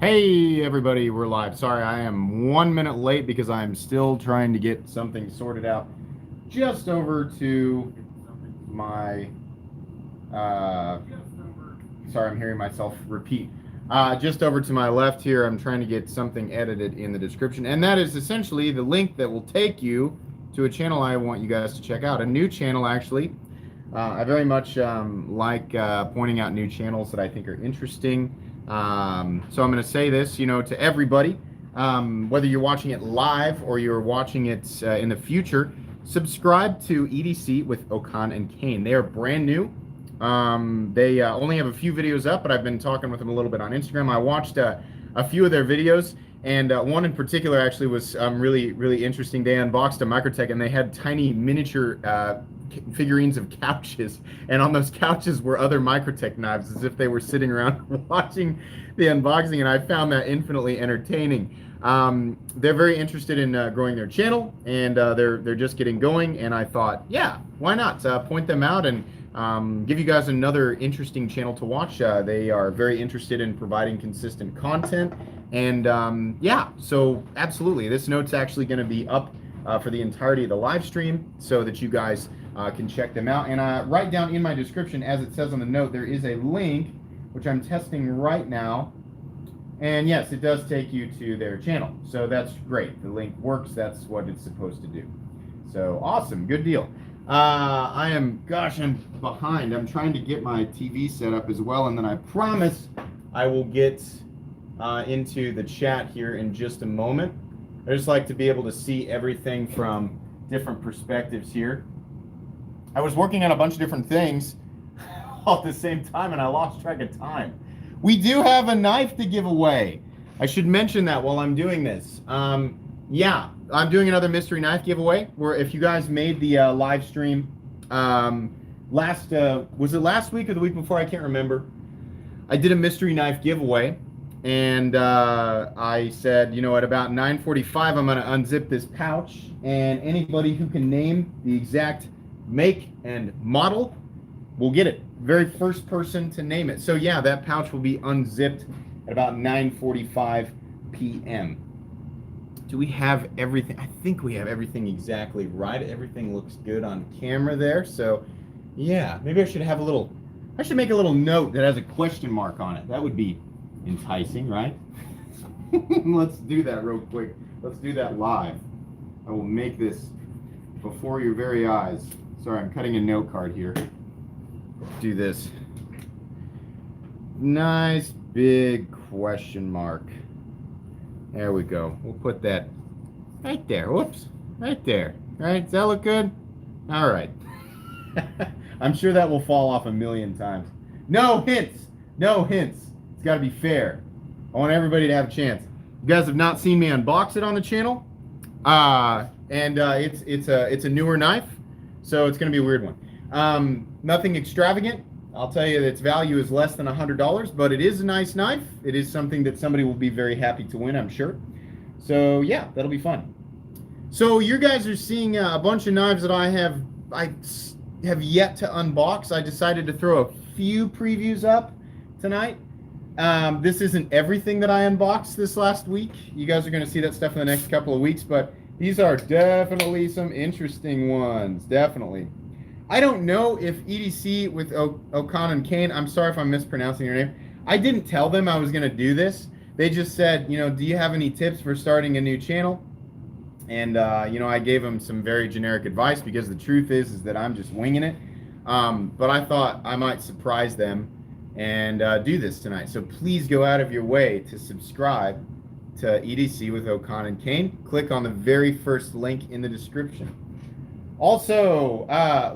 Hey everybody, we're live. Sorry, I am 1 minute late because I'm still trying to get something sorted out. Just over to my, uh, sorry, I'm hearing myself repeat. Just over to my left here, I'm trying to get something edited in the description, and that is essentially the link that will take you to a channel I want you guys to check out. A new channel, actually. I very much like pointing out new channels that I think are interesting. So I'm going to say this, to everybody, whether you're watching it live or you're watching it in the future, subscribe to EDC with Okan and Kane. They are brand new. They only have a few videos up, but I've been talking with them a little bit on Instagram. I watched a few of their videos, and one in particular actually was really, really interesting. They unboxed a Microtech, and they had tiny miniature figurines of couches, and on those couches were other Microtech knives, as if they were sitting around watching the unboxing, and I found that infinitely entertaining. They're very interested in growing their channel, and they're just getting going, and I thought, yeah, why not point them out and give you guys another interesting channel to watch. They are very interested in providing consistent content, and yeah, so absolutely, this note's actually going to be up for the entirety of the live stream so that you guys can check them out. And right down in my description, as it says on the note, there is a link which I'm testing right now. And yes, it does take you to their channel. So that's great. The link works. That's what it's supposed to do. So awesome. Good deal. I'm behind. I'm trying to get my TV set up as well. And then I promise I will get into the chat here in just a moment. I just like to be able to see everything from different perspectives here. I was working on a bunch of different things all at the same time, and I lost track of time. We do have a knife to give away. I should mention that while I'm doing this. Yeah, I'm doing another mystery knife giveaway, where if you guys made the live stream was it last week or the week before? I can't remember. I did a mystery knife giveaway, and I said, at about 9:45, I'm going to unzip this pouch, and anybody who can name the exact make and model will get it. Very first person to name it. So yeah, that pouch will be unzipped at about 9:45 p.m. Do we have everything? I think we have everything exactly right. Everything looks good on camera there. So yeah, maybe I should make a little note that has a question mark on it. That would be enticing, right? Let's do that real quick. Let's do that live. I will make this before your very eyes. Sorry, I'm cutting a note card here. Do this. Nice big question mark. There we go. We'll put that right there. Whoops. Right there. Right? Does that look good? All right. I'm sure that will fall off a million times. No hints. No hints. It's got to be fair. I want everybody to have a chance. You guys have not seen me unbox it on the channel. It's a newer knife, so it's going to be a weird one. Nothing extravagant. I'll tell you that its value is less than $100, but it is a nice knife. It is something that somebody will be very happy to win, I'm sure. So yeah, that'll be fun. So you guys are seeing a bunch of knives that I have yet to unbox. I decided to throw a few previews up tonight. This isn't everything that I unboxed this last week. You guys are going to see that stuff in the next couple of weeks, but these are definitely some interesting ones. Definitely. I don't know if EDC with Okan and Kane, I'm sorry if I'm mispronouncing your name. I didn't tell them I was going to do this. They just said, do you have any tips for starting a new channel? And, I gave them some very generic advice because the truth is that I'm just winging it. But I thought I might surprise them and do this tonight. So please go out of your way to subscribe to EDC with Okan and Kane. Click on the very first link in the description. Also,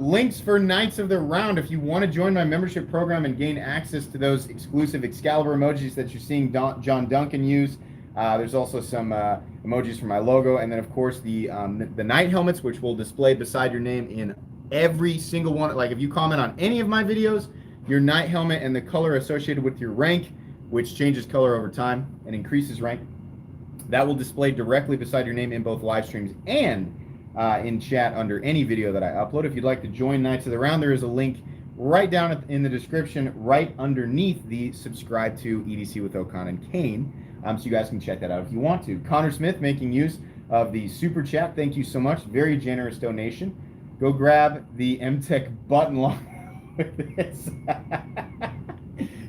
links for Knights of the Round. If you want to join my membership program and gain access to those exclusive Excalibur emojis that you're seeing John Duncan use, there's also some emojis for my logo, and then of course the Knight helmets, which will display beside your name in every single one. Like if you comment on any of my videos, your Knight helmet and the color associated with your rank, which changes color over time and increases rank, that will display directly beside your name in both live streams and in chat under any video that I upload. If you'd like to join Knights of the Round, there is a link right down in the description, right underneath the subscribe to EDC with Okan and Kane So you guys can check that out if you want to. Connor Smith making use of the super chat. Thank you so much. Very generous donation. Go grab the MTech button lock with this.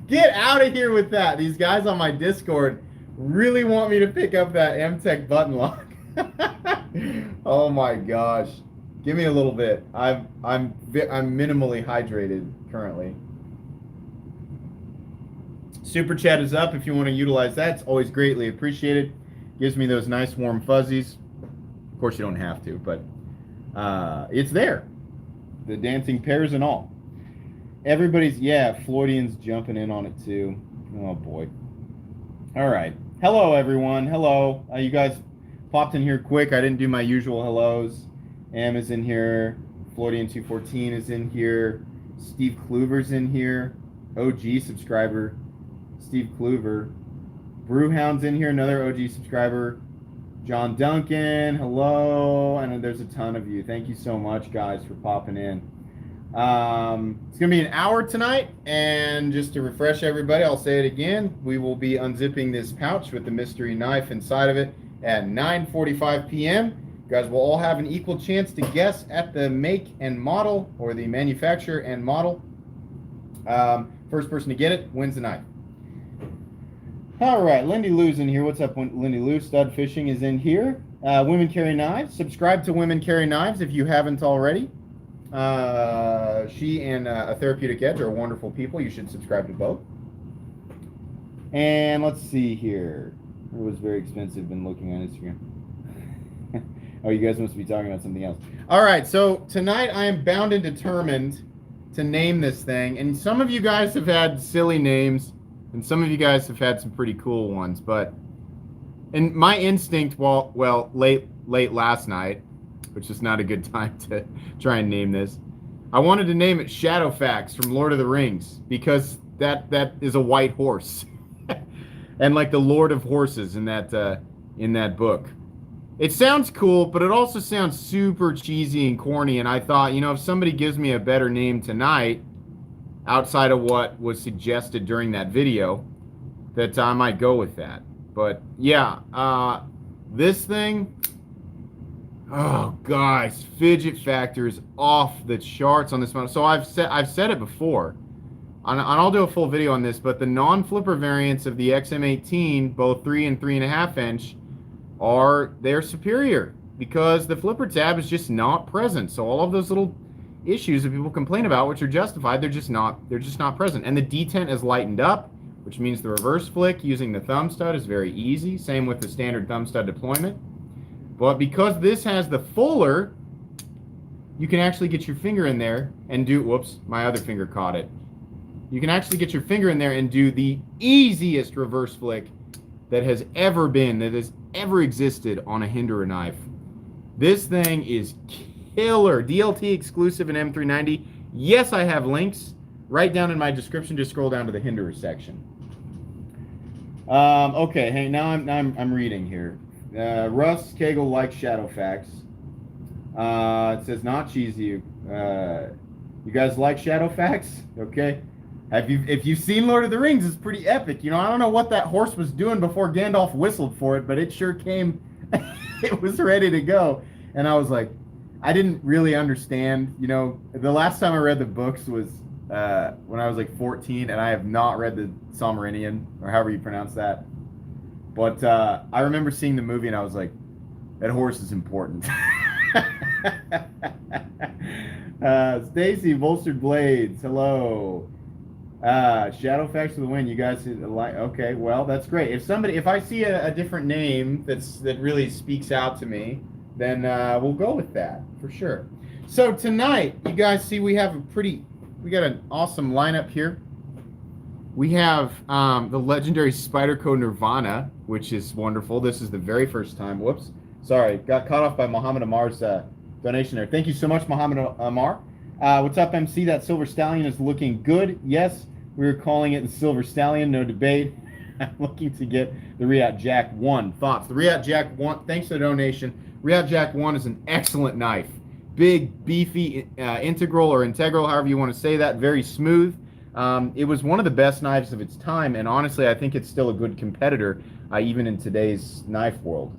Get out of here with that. These guys on my Discord really want me to pick up that MTech button lock. Oh my gosh. Give me a little bit. I'm minimally hydrated currently. Super chat is up if you want to utilize that. It's always greatly appreciated. Gives me those nice warm fuzzies. Of course you don't have to, but it's there. The dancing pears and all. Everybody's, yeah, Floydian's jumping in on it too. Oh boy. All right. Hello everyone. Hello. You guys popped in here quick. I didn't do my usual hellos. Am is in here. Floydian214 is in here. Steve Kluver's in here. OG subscriber. Steve Kluver. Brewhound's in here, another OG subscriber. John Duncan, hello. And there's a ton of you. Thank you so much, guys, for popping in. It's going to be an hour tonight, and just to refresh everybody, I'll say it again. We will be unzipping this pouch with the mystery knife inside of it at 9:45 p.m. You guys will all have an equal chance to guess at the make and model, or the manufacturer and model. First person to get it wins the knife. All right, Lindy Lou's in here. What's up, Lindy Lou? Stud Fishing is in here. Women Carry Knives. Subscribe to Women Carry Knives if you haven't already. She and A Therapeutic Edge are wonderful people. You should subscribe to both. And let's see here. It was very expensive. Been looking on Instagram. Oh, you guys must be talking about something else. All right, so tonight I am bound and determined to name this thing. And some of you guys have had silly names. And some of you guys have had some pretty cool ones, but and my instinct, late last night, which is not a good time to try and name this, I wanted to name it Shadowfax from Lord of the Rings, because that is a white horse, and like the Lord of Horses in that book. It sounds cool, but it also sounds super cheesy and corny. And I thought, if somebody gives me a better name tonight, outside of what was suggested during that video, that I might go with that. But yeah, this thing, oh guys, fidget factor is off the charts on this model. So I've said it before, and I'll do a full video on this, but the non-flipper variants of the XM18, both 3 and 3.5 inch, they're superior, because the flipper tab is just not present. So all of those little issues that people complain about, which are justified, they're just not present. And the detent is lightened up, which means the reverse flick using the thumb stud is very easy. Same with the standard thumb stud deployment. But because this has the fuller, you can actually get your finger in there and do, whoops, my other finger caught it. You can actually get your finger in there and do the easiest reverse flick that has ever existed on a Hinderer knife. This thing is killer. DLT exclusive in M390. Yes, I have links right down in my description. Just scroll down to the Hinderer section. Okay, hey, now I'm reading here. Russ Cagle likes Shadowfax. It says not cheesy. You guys like Shadowfax? Okay. If you've seen Lord of the Rings, it's pretty epic. I don't know what that horse was doing before Gandalf whistled for it, but it sure came. It was ready to go, and I was like, I didn't really understand. The last time I read the books was when I was like 14, and I have not read the Silmarillion, or however you pronounce that. But I remember seeing the movie, and I was like, that horse is important. Stacy, Bolstered Blades, hello. Shadowfax for the win. You guys like? Okay, well, that's great. If I see a different name that really speaks out to me, then we'll go with that for sure. So tonight, you guys see we got an awesome lineup here. We have the legendary Spyderco Nirvana, which is wonderful. This is the very first time. Whoops, sorry, got caught off by Muhammad Amar's donation there. Thank you so much, Muhammad Amar. What's up, MC? That Silver Stallion is looking good. Yes, we're calling it the Silver Stallion, no debate. I'm looking to get the Riat Jack 1. Thoughts? The Riat Jack 1, thanks for the donation. Riat Jack 1 is an excellent knife. Big, beefy, integral, however you want to say that. Very smooth. It was one of the best knives of its time, and honestly, I think it's still a good competitor, even in today's knife world.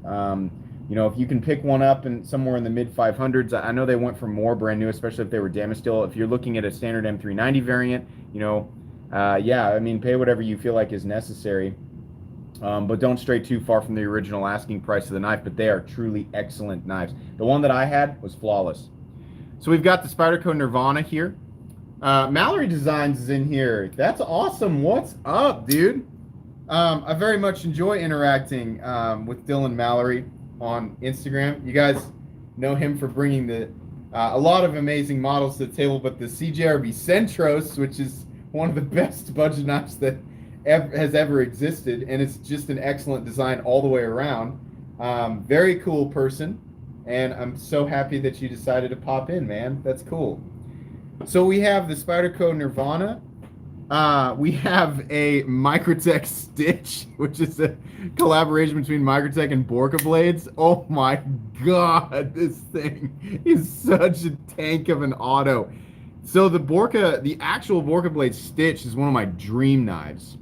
You know, if you can pick one up and somewhere in the mid 500s, I know they went for more brand new, especially if they were damaged steel. If you're looking at a standard M390 variant, you know, yeah, I mean, pay whatever you feel like is necessary. But don't stray too far from the original asking price of the knife, but they are truly excellent knives. The one that I had was flawless. So we've got the Spyderco Nirvana here. Mallory Designs is in here. That's awesome. What's up, dude? I very much enjoy interacting with Dylan Mallory on Instagram. You guys know him for bringing a lot of amazing models to the table, but the CJRB Centros, which is one of the best budget knives that has ever existed, and it's just an excellent design all the way around. Very cool person, and I'm so happy that you decided to pop in, man. That's cool. So we have the Spyderco Nirvana. We have a Microtech Stitch, which is a collaboration between Microtech and Borka blades. Oh my god, this thing is such a tank of an auto. So the actual Borka blade Stitch is one of my dream knives.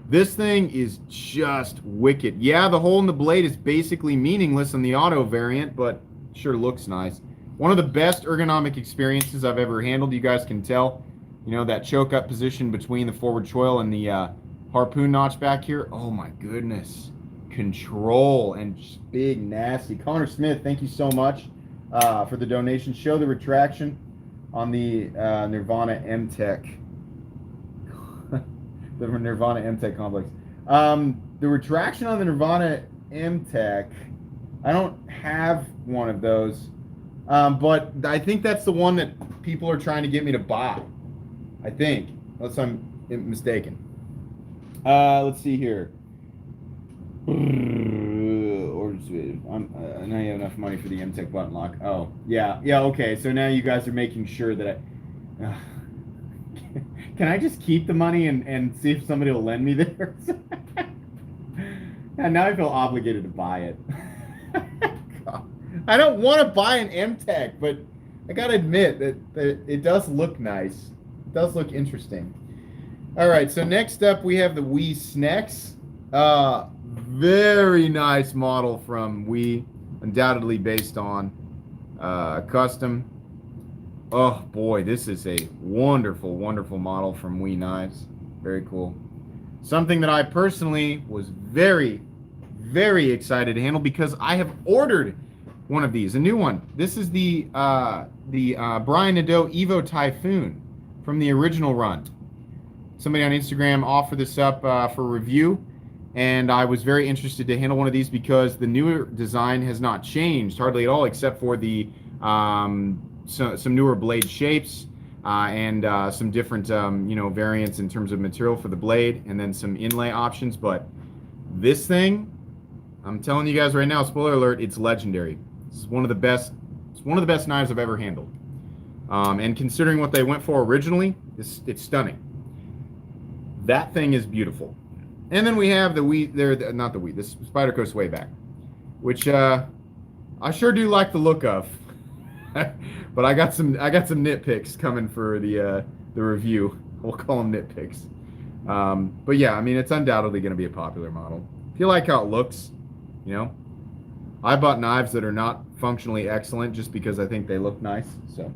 This thing is just wicked. Yeah, the hole in the blade is basically meaningless in the auto variant, but sure looks nice. One of the best ergonomic experiences I've ever handled. You guys can tell, you know, that choke up position between the forward choil and the harpoon notch back here. Oh my goodness. Control and just big, nasty. Connor Smith, thank you so much for the donation. Show the retraction on the Nirvana M-Tech. The Nirvana M-Tech complex. The retraction on the Nirvana M-Tech, I don't have one of those. But I think that's the one that people are trying to get me to buy. I think, unless I'm mistaken. Let's see here. Or I know you have enough money for the M-Tech button lock. Oh, yeah, okay. So now you guys are making sure that I. Can I just keep the money and see if somebody will lend me there? And now I feel obligated to buy it. I don't want to buy an M-Tech, but I gotta admit that it does look nice. It does look interesting. All right, so next up we have the WE Snex. Very nice model from WE, undoubtedly based on custom. Oh boy, this is a wonderful, wonderful model from WE Knives. Very cool. Something that I personally was very, very excited to handle because I have ordered one of these, a new one. This is the Brian Nadeau Evo Typhoon from the original run. Somebody on Instagram offered this up for review, and I was very interested to handle one of these because the newer design has not changed hardly at all, except for the some newer blade shapes and some different you know, variants in terms of material for the blade, and then some inlay options. But this thing, I'm telling you guys right now, spoiler alert, it's legendary. It's one of the best. It's one of the best knives I've ever handled. And considering what they went for originally, it's stunning. That thing is beautiful. And then we have the this Spyderco Swayback, which I sure do like the look of. But I got some nitpicks coming for the review. We'll call them nitpicks. But yeah, I mean, it's undoubtedly going to be a popular model. If you like how it looks, you know. I bought knives that are not functionally excellent just because I think they look nice. So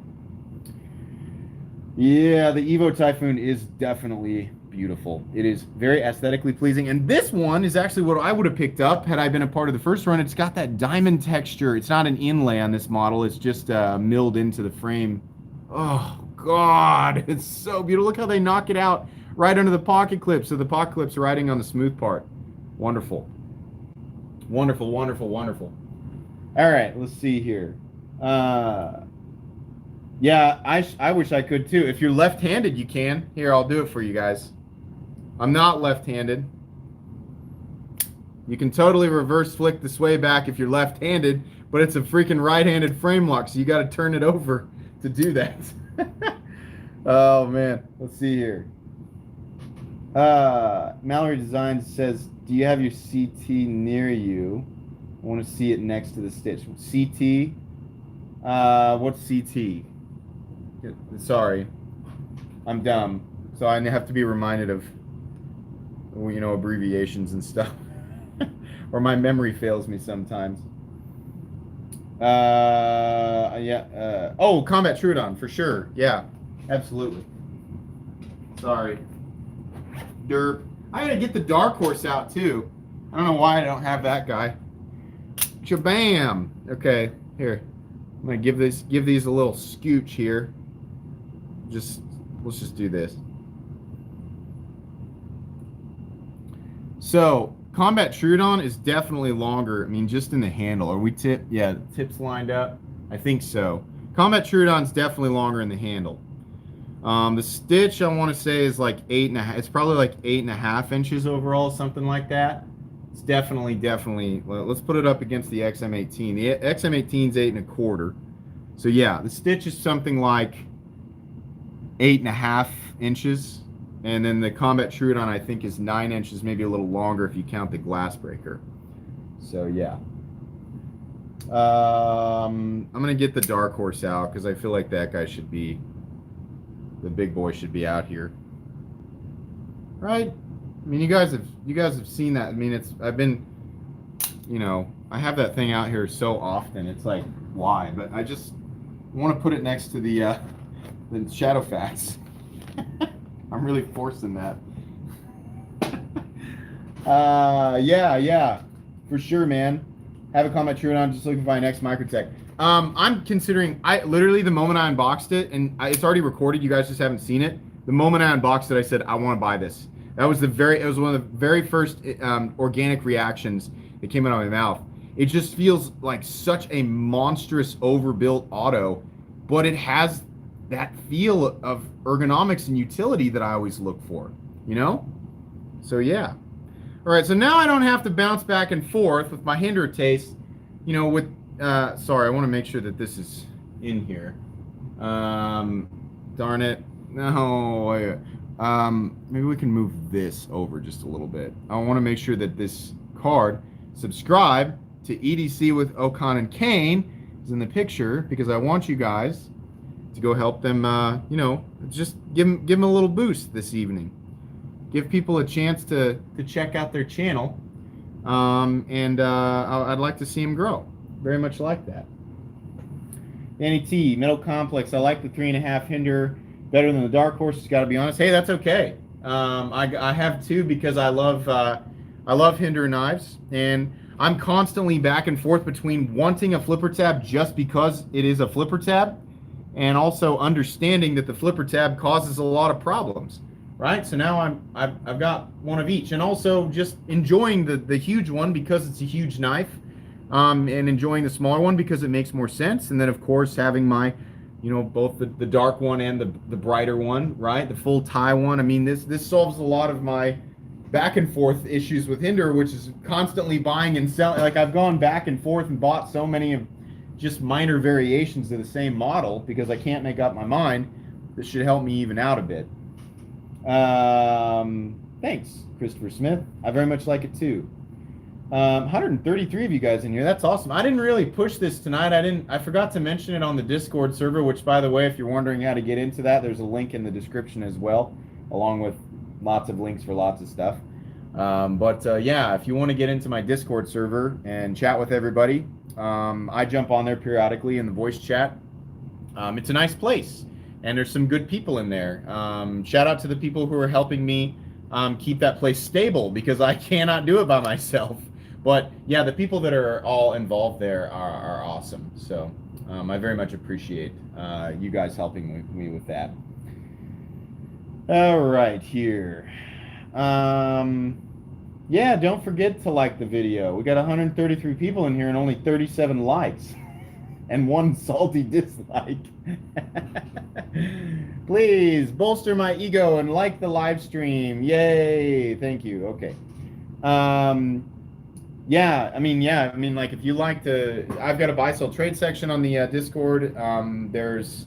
yeah, the Evo Typhoon is definitely beautiful. It is very aesthetically pleasing, and this one is actually what I would have picked up had I been a part of the first run. It's got that diamond texture. It's not an inlay on this model. It's just milled into the frame. Oh god, it's so beautiful. Look how they knock it out right under the pocket clip, so the pocket clip's riding on the smooth part. Wonderful. Wonderful, wonderful, wonderful. All right, let's see here. Yeah, I wish I could too. If you're left-handed, you can. Here, I'll do it for you guys. I'm not left-handed. You can totally reverse flick the sway back if you're left-handed, but it's a freaking right-handed frame lock, so you got to turn it over to do that. Oh man, let's see here. Mallory Designs says, do you have your CT near you? I want to see it next to the stitch. CT? What's CT? Sorry, I'm dumb. So I have to be reminded of, you know, abbreviations and stuff. Or my memory fails me sometimes. Yeah. Oh, Combat Trudon, for sure. Yeah, absolutely. Sorry. Derp. I gotta get the Dark Horse out, too. I don't know why I don't have that guy. Shabam! Okay, here. I'm gonna give these a little scooch here. Let's just do this. So, Combat Trudon is definitely longer. I mean, just in the handle. Are we tips lined up? I think so. Combat Trudon's definitely longer in the handle. The stitch, I want to say, is like 8.5. It's probably like 8.5 inches overall, something like that. It's definitely. Let's put it up against the XM18. The XM18 is 8.25. So yeah, the stitch is something like 8.5 inches. And then the Combat Trudon, I think, is 9 inches, maybe a little longer if you count the glass breaker. So, yeah. I'm going to get the Dark Horse out because I feel like that guy should be, the big boy should be out here. Right? I mean, you guys have seen that. I mean, I've been, you know, I have that thing out here so often. It's like, why? But I just want to put it next to the Shadowfax. I'm really forcing that. Yeah, for sure, man. Have a Combat Trudon, just looking for my next Microtech. I'm considering, literally the moment I unboxed it, and it's already recorded, you guys just haven't seen it. The moment I unboxed it, I said, I want to buy this. It was one of the very first organic reactions that came out of my mouth. It just feels like such a monstrous overbuilt auto, but it has that feel of ergonomics and utility that I always look for, you know? So yeah. All right, so now I don't have to bounce back and forth with my Hinder taste, you know, with, sorry, I want to make sure that this is in here. Darn it. No, maybe we can move this over just a little bit. I want to make sure that this card, subscribe to EDC with Okan and Kane, is in the picture because I want you guys to go help them, you know, just give them a little boost this evening. Give people a chance to check out their channel, and I'd like to see them grow. Very much like that. Danny T, Metal Complex. I like the 3.5 Hinder better than the Dark Horse. Got to be honest. Hey, that's okay. I have two because I love Hinder knives, and I'm constantly back and forth between wanting a flipper tab just because it is a flipper tab, and also understanding that the flipper tab causes a lot of problems, right? So now I've got one of each, and also just enjoying the huge one because it's a huge knife, and enjoying the smaller one because it makes more sense. And then of course having my, you know, both the dark one and the brighter one, right? The full tie one. I mean, this solves a lot of my back and forth issues with Hinder, which is constantly buying and selling. Like I've gone back and forth and bought so many of just minor variations of the same model because I can't make up my mind. This should help me even out a bit. Thanks, Christopher Smith. I very much like it too. 133 of you guys in here. That's awesome. I didn't really push this tonight. I forgot to mention it on the Discord server, which, by the way, if you're wondering how to get into that, there's a link in the description as well, along with lots of links for lots of stuff. Yeah, if you want to get into my Discord server and chat with everybody, I jump on there periodically in the voice chat. It's a nice place, and there's some good people in there. Shout out to the people who are helping me keep that place stable because I cannot do it by myself. But yeah, the people that are all involved there are awesome. So I very much appreciate you guys helping me with that. All right, here. Yeah, don't forget to like the video. We got 133 people in here and only 37 likes. And one salty dislike. Please bolster my ego and like the live stream. Yay. Thank you. Okay. Yeah, I mean, like if you like to, I've got a buy sell trade section on the Discord. There's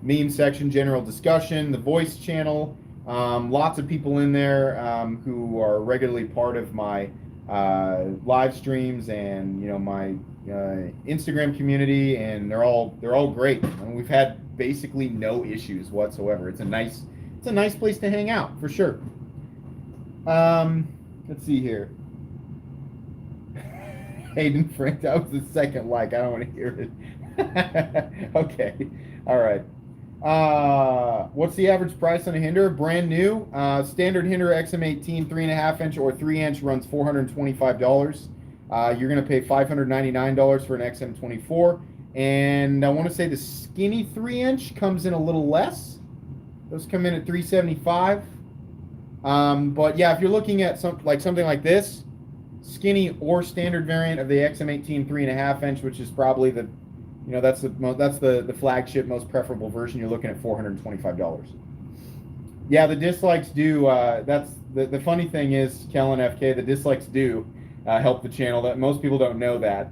meme section, general discussion, the voice channel. Lots of people in there who are regularly part of my live streams and, you know, my Instagram community, and they're all great. And we've had basically no issues whatsoever. It's a nice it's a nice place to hang out for sure. Let's see here. Hayden Frank, that was the second like. I don't want to hear it. Okay, all right. What's the average price on a Hinder? Brand new, standard Hinder XM18 3.5 inch or 3 inch runs $425. You're gonna pay $599 for an XM24, and I want to say the skinny 3 inch comes in a little less. Those come in at $375. But yeah, if you're looking at something like this, skinny or standard variant of the XM18 3.5 inch, which is probably the, that's the flagship, most preferable version, you're looking at $425. Yeah, the dislikes do. That's the funny thing is, Kellen FK, the dislikes do help the channel. That most people don't know that.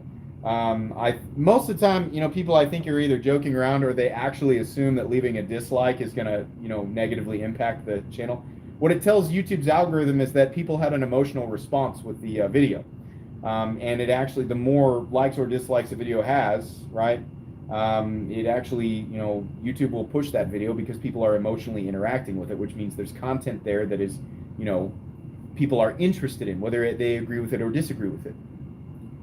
Most of the time, people I think are either joking around or they actually assume that leaving a dislike is gonna, negatively impact the channel. What it tells YouTube's algorithm is that people had an emotional response with the video. And it actually, the more likes or dislikes a video has, right, it actually, YouTube will push that video because people are emotionally interacting with it, which means there's content there that is, people are interested in, whether they agree with it or disagree with it.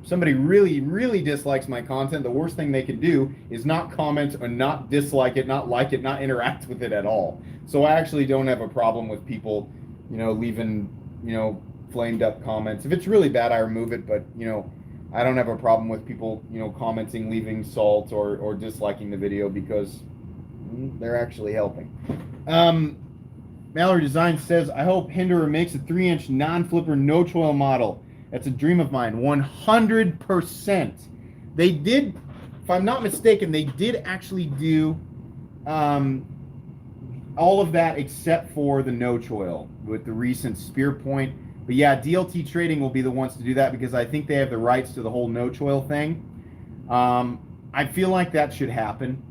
If somebody really, really dislikes my content, the worst thing they can do is not comment or not dislike it, not like it, not interact with it at all. So I actually don't have a problem with people, leaving, flamed up comments. If it's really bad, I remove it, but, I don't have a problem with people, commenting, leaving salt or disliking the video because they're actually helping. Mallory Design says, I hope Hinderer makes a 3 inch non-flipper no-choil model. That's a dream of mine, 100%. They did, if I'm not mistaken, they did actually do all of that except for the no-choil with the recent Spear Point. But yeah, DLT Trading will be the ones to do that because I think they have the rights to the whole no-choil thing. I feel like that should happen.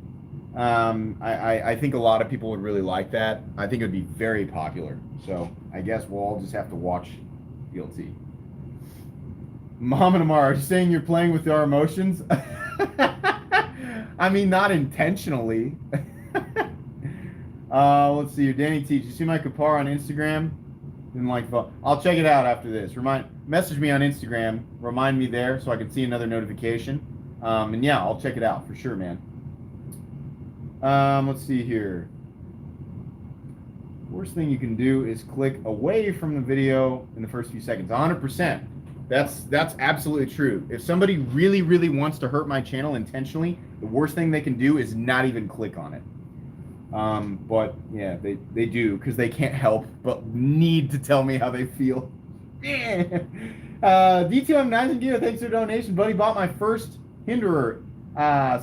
I think a lot of people would really like that. I think it would be very popular. So I guess we'll all just have to watch DLT. Muhammad Amar, are you saying you're playing with our emotions? I mean, not intentionally. Let's see here. Danny T, did you see my Kapar on Instagram? Didn't like the. I'll check it out after this. Message me on Instagram. Remind me there so I can see another notification. And yeah, I'll check it out for sure, man. Let's see here. Worst thing you can do is click away from the video in the first few seconds. 100%. That's absolutely true. If somebody really, really wants to hurt my channel intentionally, the worst thing they can do is not even click on it. But yeah, they do because they can't help but need to tell me how they feel. D2M Nightingale, thanks for the donation. Buddy bought my first Hinderer.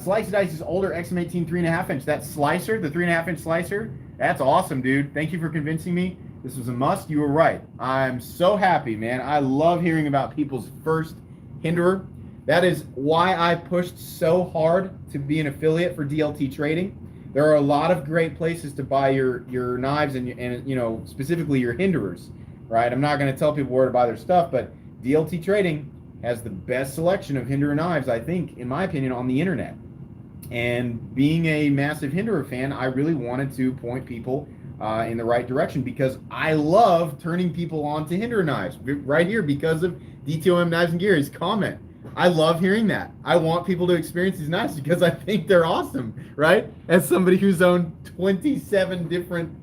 Slice Dice's older XM18 3.5 inch. That slicer, the 3.5 inch slicer, that's awesome, dude. Thank you for convincing me. This was a must. You were right. I'm so happy, man. I love hearing about people's first Hinderer. That is why I pushed so hard to be an affiliate for DLT Trading. There are a lot of great places to buy your knives and specifically your Hinderers, right? I'm not going to tell people where to buy their stuff, but DLT Trading has the best selection of Hinderer knives, I think, in my opinion, on the internet. And being a massive Hinderer fan, I really wanted to point people in the right direction because I love turning people on to Hinderer knives right here because of D2M Knives and Gear, his comment. I love hearing that. I want people to experience these knives because I think they're awesome, right? As somebody who's owned 27 different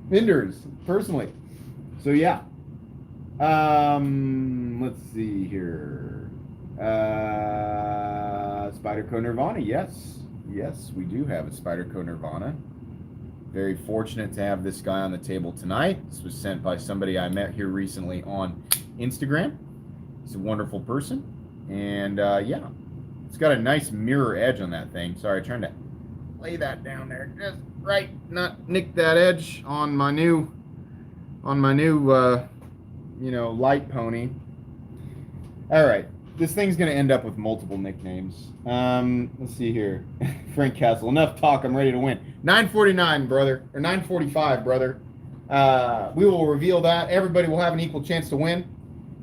Hinderers personally. So yeah. Let's see here. Spyderco Nirvana, yes. Yes, we do have a Spyderco Nirvana. Very fortunate to have this guy on the table tonight. This was sent by somebody I met here recently on Instagram. He's a wonderful person. And yeah, it's got a nice mirror edge on that thing. Sorry, trying to lay that down there just right, not nick that edge on my new light pony. All right, this thing's gonna end up with multiple nicknames. Let's see here. Frank Castle, enough talk, I'm ready to win. 949, brother, or 945, brother. We will reveal that. Everybody will have an equal chance to win.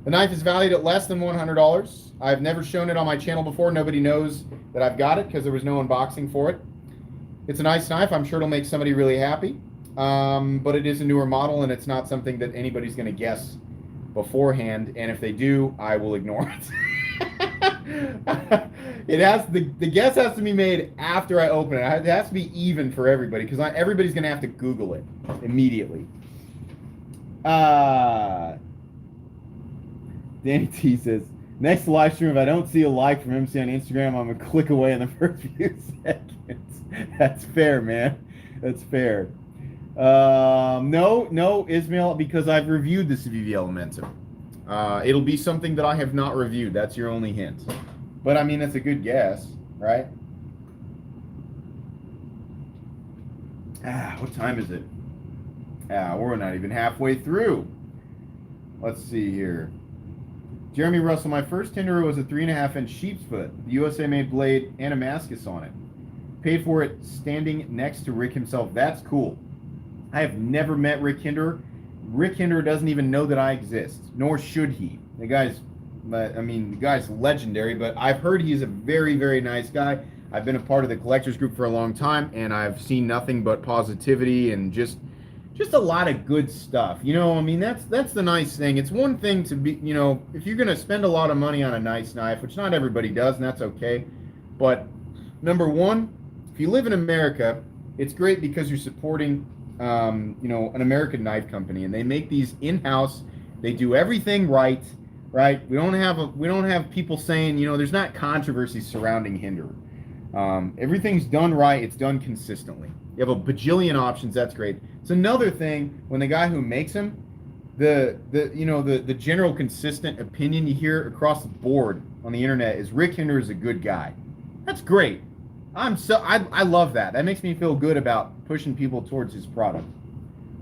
The knife is valued at less than $100. I've never shown it on my channel before. Nobody knows that I've got it because there was no unboxing for it. It's a nice knife. I'm sure it'll make somebody really happy. but it is a newer model, and it's not something that anybody's going to guess beforehand. And if they do, I will ignore it. The guess has to be made after I open it. It has to be even for everybody because everybody's going to have to Google it immediately. Danny T says, next live stream, if I don't see a like from MC on Instagram, I'm going to click away in the first few seconds. That's fair, man. That's fair. No, Ismail, because I've reviewed the CVV Elementum. It'll be something that I have not reviewed. That's your only hint. But, I mean, that's a good guess, right? What time is it? We're not even halfway through. Let's see here. Jeremy Russell, my first Tinderer was a 3.5-inch sheep's foot. The USA-made blade and a Damascus on it. Paid for it standing next to Rick himself. That's cool. I have never met Rick Hinderer. Rick Hinderer doesn't even know that I exist, nor should he. The guy's legendary, but I've heard he's a very, very nice guy. I've been a part of the collectors group for a long time, and I've seen nothing but positivity and just a lot of good stuff. You know, I mean, that's the nice thing. It's one thing to be, you know, if you're going to spend a lot of money on a nice knife, which not everybody does, and that's okay. But number one, if you live in America, it's great because you're supporting, you know, an American knife company, and they make these in-house. They do everything right. We don't have people saying, you know, there's not controversy surrounding Hinderer. Everything's done right. It's done consistently. You have a bajillion options. That's great. It's another thing when the guy who makes them, the general consistent opinion you hear across the board on the internet is Rick Hinderer is a good guy. That's great. I love that. That makes me feel good about pushing people towards his product.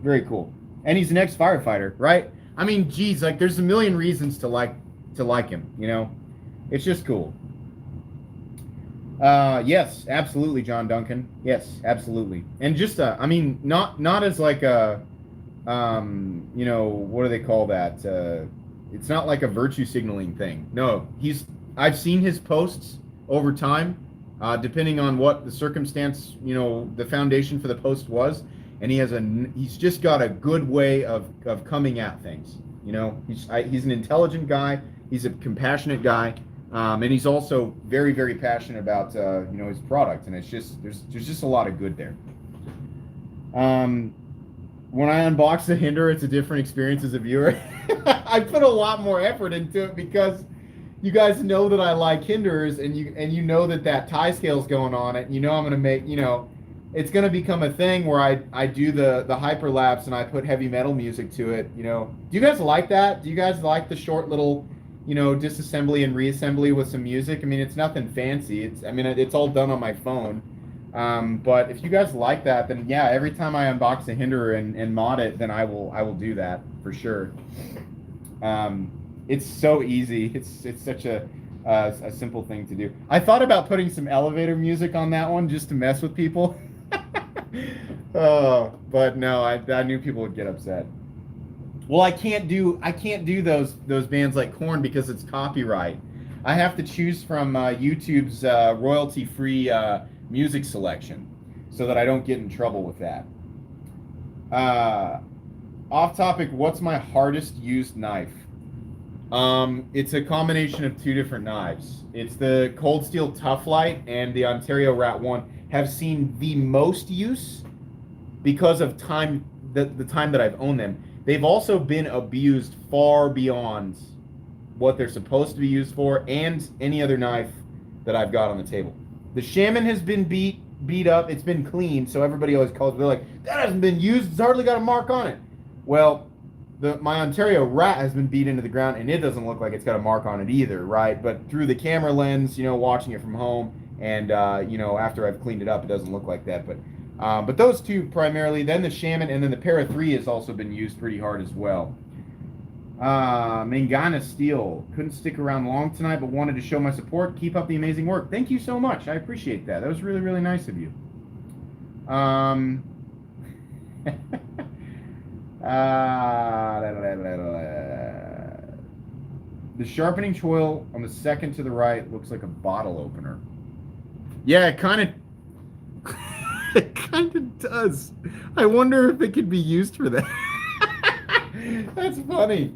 Very cool. And he's an ex-firefighter, right? I mean, geez, like there's a million reasons to like him, you know? It's just cool. Yes, absolutely, John Duncan. Yes, absolutely. And just, I mean, not as like a, you know, what do they call that? It's not like a virtue signaling thing. No, I've seen his posts over time, depending on what the circumstance, you know, the foundation for the post was. And he's just got a good way of coming at things. You know, he's an intelligent guy. He's a compassionate guy. And he's also very, very passionate about, you know, his product. And it's just, there's just a lot of good there. When I unbox the Hinderer, it's a different experience as a viewer. I put a lot more effort into it because you guys know that I like Hinderers, and you know that tie scale's going on it. And you know I'm going to make, you know, it's going to become a thing where I do the hyperlapse and I put heavy metal music to it, you know. Do you guys like that? Do you guys like the short little, you know, disassembly and reassembly with some music? I mean, it's nothing fancy. It's all done on my phone. But if you guys like that, then yeah, every time I unbox a Hinderer and mod it, then I will do that for sure. It's so easy. It's such a simple thing to do. I thought about putting some elevator music on that one just to mess with people. But no, I knew people would get upset. Well, I can't do those bands like Korn because it's copyright. I have to choose from YouTube's royalty-free music selection so that I don't get in trouble with that. Off topic, what's my hardest used knife? It's a combination of two different knives. It's the Cold Steel Tough Light and the Ontario Rat 1 have seen the most use because of time, the time that I've owned them. They've also been abused far beyond what they're supposed to be used for and any other knife that I've got on the table. The Shaman has been beat up. It's been cleaned, so everybody always calls it. They're like, that hasn't been used. It's hardly got a mark on it. Well, my Ontario Rat has been beat into the ground, and it doesn't look like it's got a mark on it either, right? But through the camera lens, you know, watching it from home, and you know, after I've cleaned it up, it doesn't look like that. But those two primarily, then the Shaman, and then the Para 3 has also been used pretty hard as well. Mangana Steel, couldn't stick around long tonight, but wanted to show my support. Keep up the amazing work. Thank you so much. I appreciate that. That was really, really nice of you. The sharpening choil on the second to the right looks like a bottle opener. Yeah, it kind of It kind of does. I wonder if it could be used for that. That's funny.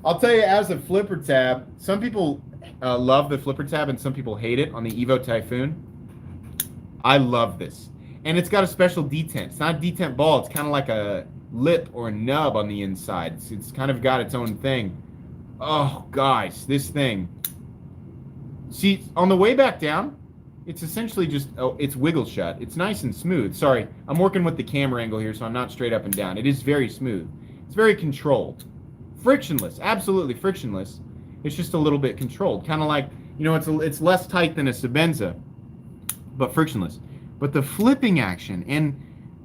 I'll tell you, as a flipper tab, some people love the flipper tab and some people hate it on the Evo Typhoon. I love this. And it's got a special detent. It's not a detent ball. It's kind of like a lip or a nub on the inside. It's kind of got its own thing. Oh, guys, this thing. See, on the way back down, it's essentially just, it's wiggle shut. It's nice and smooth. Sorry, I'm working with the camera angle here, so I'm not straight up and down. It is very smooth. It's very controlled. Frictionless, absolutely frictionless. It's just a little bit controlled. Kind of like, you know, it's less tight than a Sebenza, but frictionless. But the flipping action and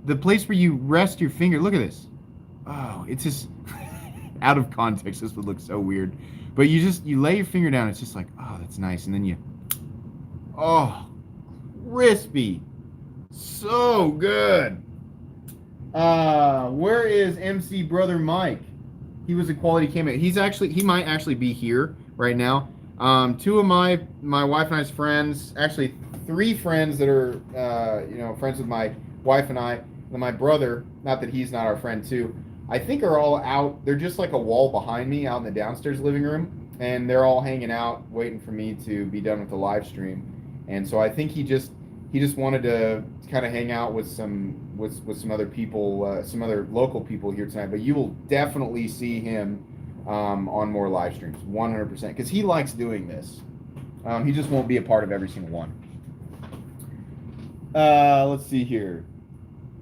the place where you rest your finger, look at this. Oh, it's just, out of context, this would look so weird. But you lay your finger down, it's just like, oh, that's nice. And then you, oh, crispy. So good. Where is MC Brother Mike? He was a quality camera. He might actually be here right now. Two of my wife and I's friends, actually 3 friends that are, friends with my wife and I, and my brother, not that he's not our friend too, I think are all out. They're just like a wall behind me out in the downstairs living room, and they're all hanging out waiting for me to be done with the live stream. And so I think he just wanted to kind of hang out with some other people, some other local people here tonight. But you will definitely see him on more live streams, 100%, because he likes doing this. He just won't be a part of every single one. Let's see here.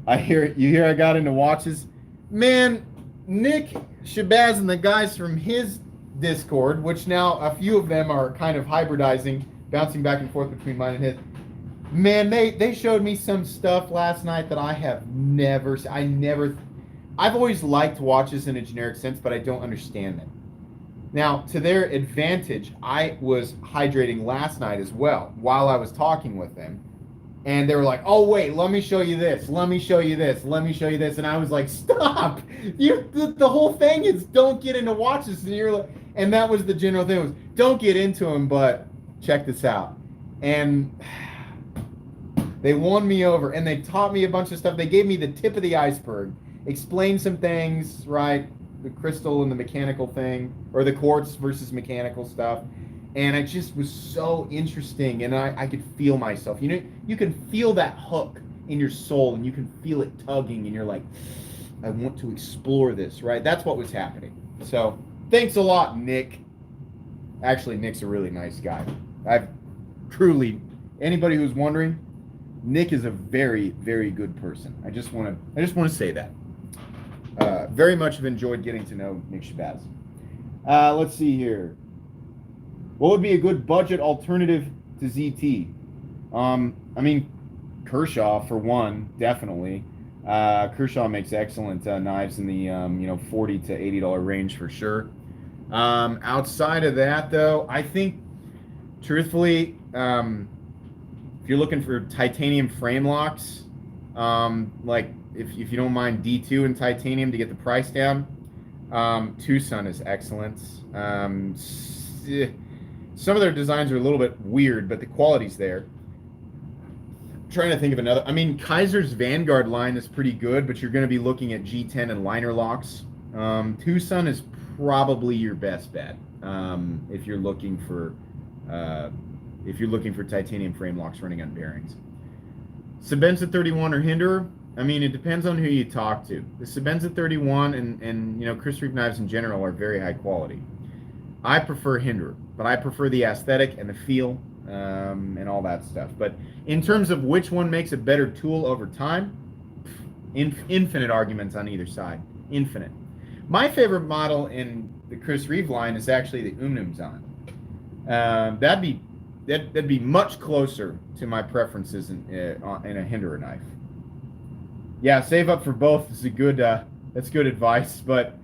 I got into watches. Man, Nick Shabazz and the guys from his Discord, which now a few of them are kind of hybridizing, bouncing back and forth between mine and his. Man, they showed me some stuff last night that I have never. I've always liked watches in a generic sense, but I don't understand them. Now, to their advantage, I was hydrating last night as well while I was talking with them. And they were like, oh, wait, let me show you this. Let me show you this. Let me show you this. And I was like, stop. The whole thing is don't get into watches. And that was the general thing, was don't get into them, but check this out. And they won me over, and they taught me a bunch of stuff. They gave me the tip of the iceberg, explained some things, right? The crystal and the mechanical thing, or the quartz versus mechanical stuff. And it just was so interesting, and I could feel myself. You know, you can feel that hook in your soul, and you can feel it tugging, and you're like, I want to explore this, right? That's what was happening. So thanks a lot, Nick. Actually, Nick's a really nice guy. I've truly, anybody who's wondering, Nick is a very, very good person. I just want to say that. Very much have enjoyed getting to know Nick Shabazz. Let's see here. What would be a good budget alternative to ZT? I mean, Kershaw for one, definitely. Kershaw makes excellent knives in the $40 to $80 range for sure. Outside of that, though, I think, truthfully, if you're looking for titanium frame locks, like if you don't mind D2 and titanium to get the price down, Tucson is excellent. Some of their designs are a little bit weird, but the quality's there. I'm trying to think of another. I mean, Kaiser's Vanguard line is pretty good, but you're going to be looking at G10 and liner locks. Tucson is probably your best bet if you're looking for titanium frame locks running on bearings. Sebenza 31 or Hinderer. I mean, it depends on who you talk to. The Sebenza 31 and Chris Reeve knives in general are very high quality. I prefer Hinderer, but I prefer the aesthetic and the feel and all that stuff. But in terms of which one makes a better tool over time, infinite arguments on either side. Infinite. My favorite model in the Chris Reeve line is actually the Umnumzan. That'd be much closer to my preferences in a Hinderer knife. Yeah, save up for both is a good. That's good advice, but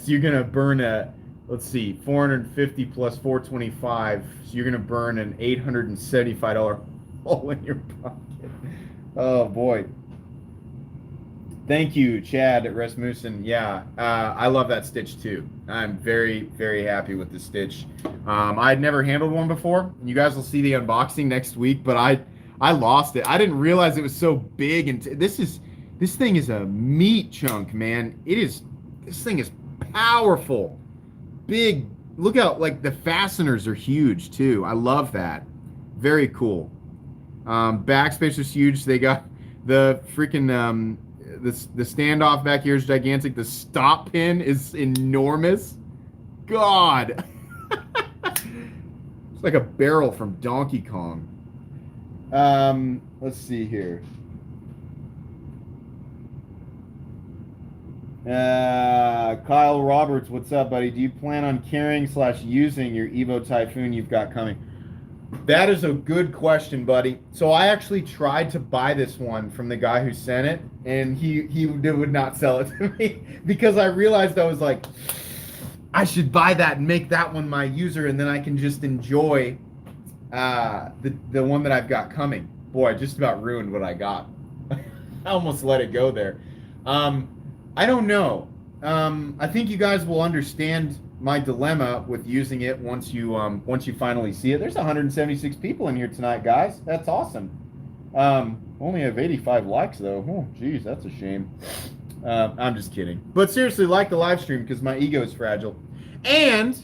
you're gonna burn let's see, 450 plus 425, so you're gonna burn an $875 hole in your pocket. Oh boy. Thank you, Chad Rasmussen. Yeah, I love that stitch too. I'm very, very happy with the stitch. I'd never handled one before. You guys will see the unboxing next week, but I lost it. I didn't realize it was so big, and this thing is a meat chunk, man. This thing is powerful, big. Look out, like the fasteners are huge too. I love that. Very cool. Backspace is huge. They got the freaking the standoff back here is gigantic. The stop pin is enormous. God. It's like a barrel from Donkey Kong. Let's see here. Kyle Roberts, what's up, buddy? Do you plan on carrying / using your Evo Typhoon you've got coming? That is a good question, buddy. So I actually tried to buy this one from the guy who sent it, and he would not sell it to me because I realized I was like, I should buy that and make that one my user, and then I can just enjoy the one that I've got coming. Boy, I just about ruined what I got. I almost let it go there. I don't know. I think you guys will understand my dilemma with using it once you finally see it. There's 176 people in here tonight, guys. That's awesome. Only have 85 likes though. Oh, geez, that's a shame. I'm just kidding. But seriously, like the live stream because my ego is fragile. And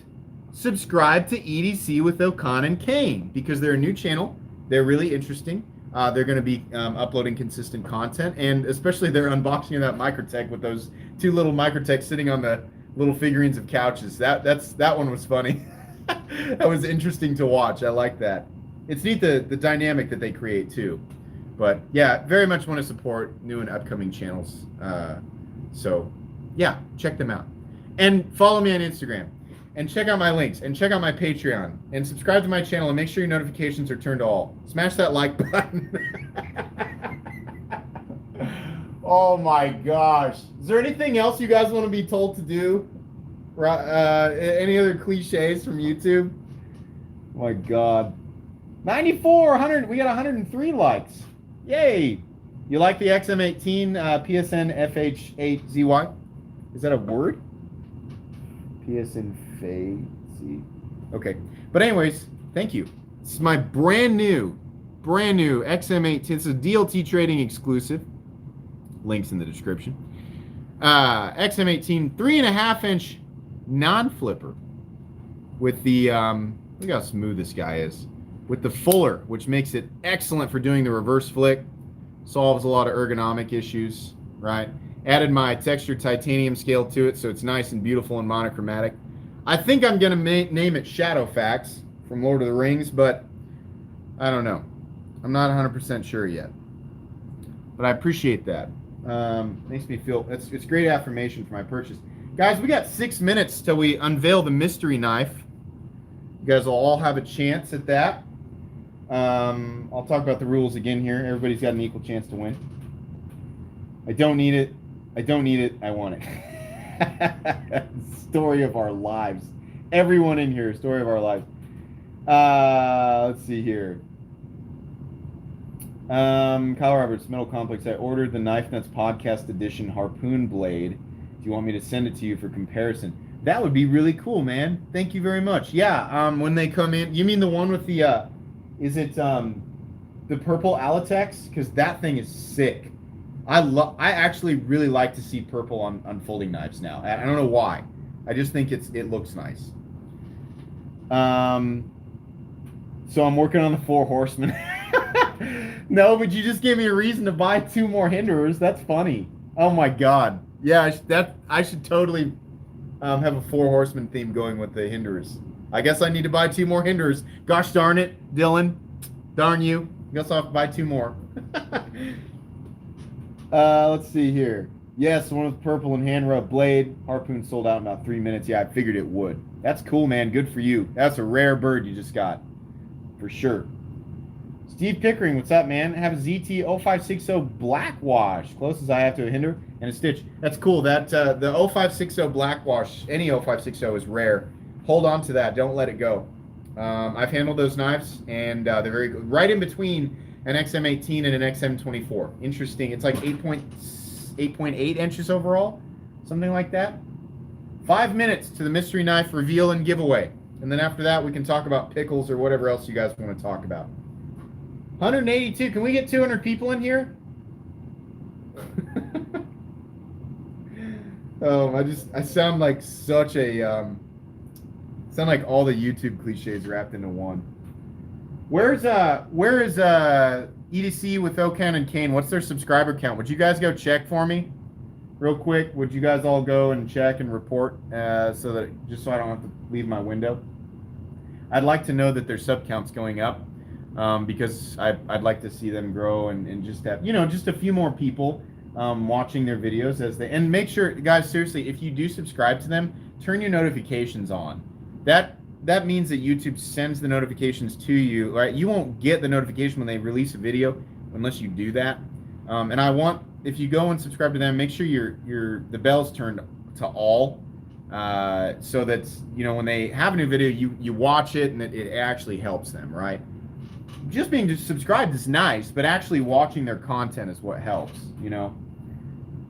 subscribe to EDC with Okan and Kane because they're a new channel. They're really interesting. They're going to be uploading consistent content, and especially their unboxing of that Microtech with those two little Microtechs sitting on the little figurines of couches. That one was funny. That was interesting to watch. I like that. It's neat the dynamic that they create too. But yeah, very much want to support new and upcoming channels. So yeah, check them out. And follow me on Instagram. And check out my links. And check out my Patreon. And subscribe to my channel. And make sure your notifications are turned to all. Smash that like button. Oh my gosh. Is there anything else you guys want to be told to do? Any other cliches from YouTube? Oh my God. 94, 100. We got 103 likes. Yay. You like the XM18 PSN FH8ZY? Is that a word? PSN FH. Okay. But anyways, thank you. This is my brand new XM18. It's a DLT trading exclusive. Links in the description. XM18 3.5-inch non-flipper with the look how smooth this guy is, with the fuller, which makes it excellent for doing the reverse flick. Solves a lot of ergonomic issues, right? Added my textured titanium scale to it, so it's nice and beautiful and monochromatic. I think I'm gonna name it Shadowfax from Lord of the Rings, but I don't know. I'm not 100% sure yet, but I appreciate that. Makes me feel it's great affirmation for my purchase. Guys, we got 6 minutes till we unveil the mystery knife. You guys will all have a chance at that. I'll talk about the rules again here. Everybody's got an equal chance to win. I don't need it. I don't need it. I want it. Story of our lives. Everyone in here, story of our lives. Let's see here. Kyle Roberts, Metal Complex. I ordered the Knife Nuts Podcast Edition harpoon blade. Do you want me to send it to you for comparison? That would be really cool, man. Thank you very much. Yeah, when they come in, you mean the one with the, is it the purple Alatex? Because that thing is sick. I actually really like to see purple on folding knives now. I don't know why. I just think it looks nice. So I'm working on the 4 Horsemen. No, but you just gave me a reason to buy 2 more Hinderers. That's funny. Oh my God. Yeah, I should totally have a 4 Horsemen theme going with the Hinderers. I guess I need to buy 2 more Hinderers. Gosh darn it, Dylan. Darn you. Guess I'll have to buy 2 more. Let's see here. Yes, one with purple and hand rub blade. Harpoon sold out in about 3 minutes. Yeah, I figured it would. That's cool, man. Good for you. That's a rare bird you just got. For sure. Steve Pickering, what's up, man? I have a ZT 0560 black wash. Closest I have to a hinder and a stitch. That's cool. That the 0560 black wash, any 0560 is rare. Hold on to that. Don't let it go. I've handled those knives, and they're very good. Right in between an XM18 and an XM24. Interesting. It's like 8.8 inches overall, something like that. 5 minutes to the mystery knife reveal and giveaway. And then after that, we can talk about pickles or whatever else you guys want to talk about. 182. Can we get 200 people in here? Oh, I sound like such a sound like all the YouTube cliches wrapped into one. Where is EDC with Okan and Kane? What's their subscriber count? Would you guys go check for me real quick? Would you guys all go and check and report so that just so I don't have to leave my window? I'd like to know that their sub count's going up because I'd like to see them grow and just have, you know, just a few more people watching their videos as they, and make sure, guys, seriously, if you do subscribe to them, turn your notifications on. That means that YouTube sends the notifications to you, right? You won't get the notification when they release a video unless you do that. And I want, if you go and subscribe to them, make sure the bell's turned to all, so that, you know, when they have a new video, you watch it and it actually helps them, right? Just being subscribed is nice, but actually watching their content is what helps, you know.